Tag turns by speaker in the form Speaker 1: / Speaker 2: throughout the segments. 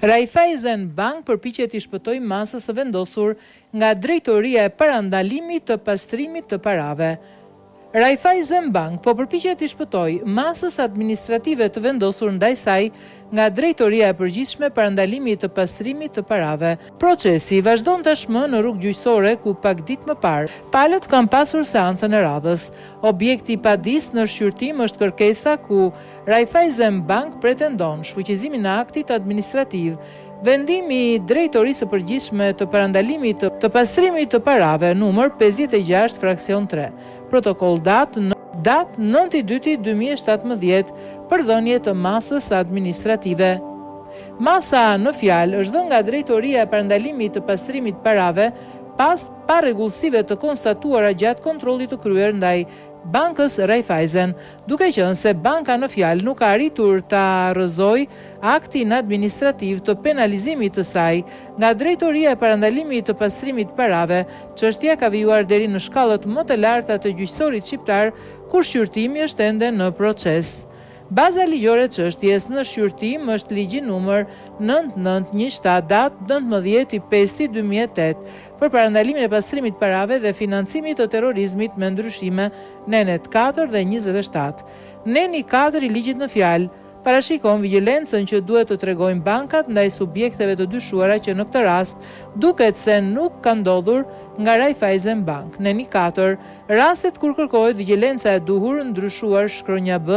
Speaker 1: Raiffeisen Bank përpiqet i shpëtojë masës së vendosur nga drejtoria e parandalimit të pastrimit të parave. Raiffeisen Bank po përpiqet i shpëtojë masës administrative të vendosur ndaj saj nga drejtoria e përgjithshme parandalimit të pastrimit të parave. Procesi vazhdon tashmë në rrugë gjyqësore ku pak ditë më parë palët kanë pasur seancën e radhës. Objekti i padisë në shqyrtim është kërkesa ku Raiffeisen Bank pretendon shfuqizimin e aktit administrativ. Vendimi i drejtorisë së përgjithshme të parandalimit të pastrimit të parave numër 56 fraksion 3, protokoll datë 9/2/2017 për dhënie të masës administrative. Masa në fjalë është dhënë nga drejtoria e parandalimit të pastrimit parave pas parregullsive të konstatuara gjatë kontrollit të kryer ndaj bankës Raiffeisen, duke qenë se banka në fjalë nuk ka arritur ta rrëzojë aktin administrativ të penalizimit të saj nga drejtoria e parandalimit të pastrimit parave. Çështja ka vijuar deri në shkallët më të larta të gjyqësorit shqiptar, kur shqyrtimi është ende në proces. Baza ligjore e çështjes në shqyrtim është ligji numër 9917 datë 19/5/2008 për parandalimin e pastrimit parave dhe financimit të terrorizmit me ndryshime nenet 4 dhe 27. Neni 4 i ligjit në fjalë parashikon vigjilencën që duhet të tregojnë bankat ndaj subjekteve të dyshuara që në këtë rast duket se nuk ka ndodhur nga Raiffeisen Bank. Neni 4, rastet kur kërkohet vigjilenca e duhur ndryshuar shkronja B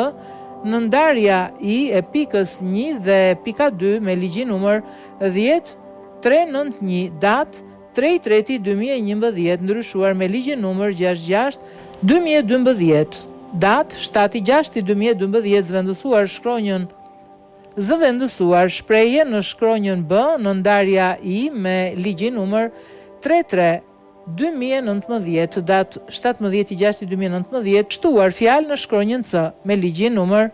Speaker 1: në ndarja I e pikës 1 dhe pika 2 me ligjin numër 10391 datë 3/3/2011 ndryshuar me ligjin numër 66/2012 datë 7/6/2012 zëvendësuar shprehje në shkronjën B në ndarja I me ligjin numër 33/2019 datë 17/6/2019 shtuar fjalë në shkronjën C me ligjin numër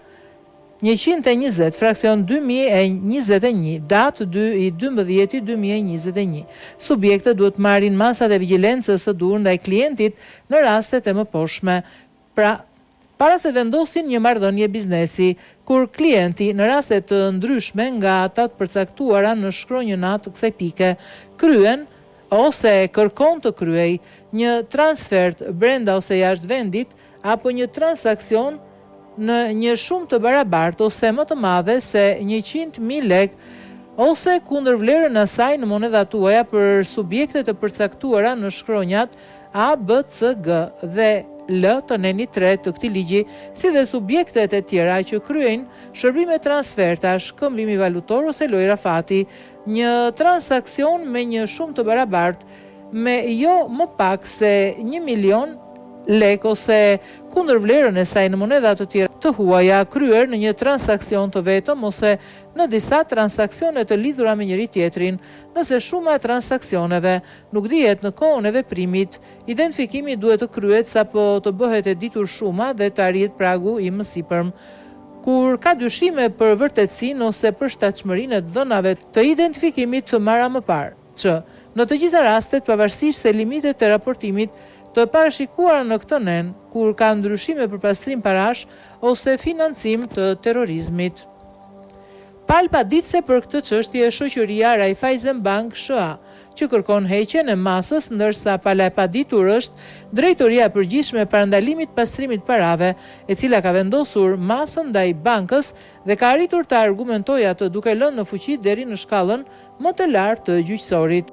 Speaker 1: 120 fraksion 2021 datë 2/12/2021. Subjektët duhet marrin masat e vigjilencës së duhur ndaj klientit në rastet e mëposhme. Para se vendosin një marrëdhënie biznesi, kur klienti në raste të ndryshme nga ata të përcaktuara në shkronjën A të kësaj pike kryen ose kërkon të kryej një transfert brenda ose jashtë vendit apo një transakcion në një shumë të barabartë ose më të madhe se 100.000 lekë ose kundër vlerën e saj në monedha tuaja për subjekte të përcaktuara në shkronjat A, B, C, G dhe L të neni 3 të këtij ligji, si dhe subjektet e tjera që kryejnë shërbime transfertash, këmbimi valutor ose lojra fati, një transakcion me një shumë të barabartë me jo më pak se 1 milion lek ose kundër vlerën e saj në monedha të tjera të huaja kryer në një transakcion të vetëm ose në disa transakcione të lidhura me njëri tjetrin. Nëse shuma e transakcioneve nuk dihet në kohën e veprimit, identifikimi duhet të kryhet sapo të bëhet e ditur shuma dhe të arrihet pragu I mësipërm. Kur ka dyshime për vërtetësinë ose për shtatshmërinë e dhënave të identifikimit të marra më parë, që në të gjitha rastet pavarësisht se limitet e raportimit të parashikuara në këtë nen, kur ka ndryshime për pastrim parash ose financim të terrorizmit. Palpaditëse për këtë çështje shoqëria Raiffeisen Bank S.A., që kërkon heqjen e masës, ndërsa pala e paditur është drejtoria e përgjithshme e parandalimit pastrimit parave, e cila ka vendosur masën ndaj bankës dhe ka arritur të argumentojë atë duke lënë në fuqi deri në shkallën më të lartë të gjyqësorit.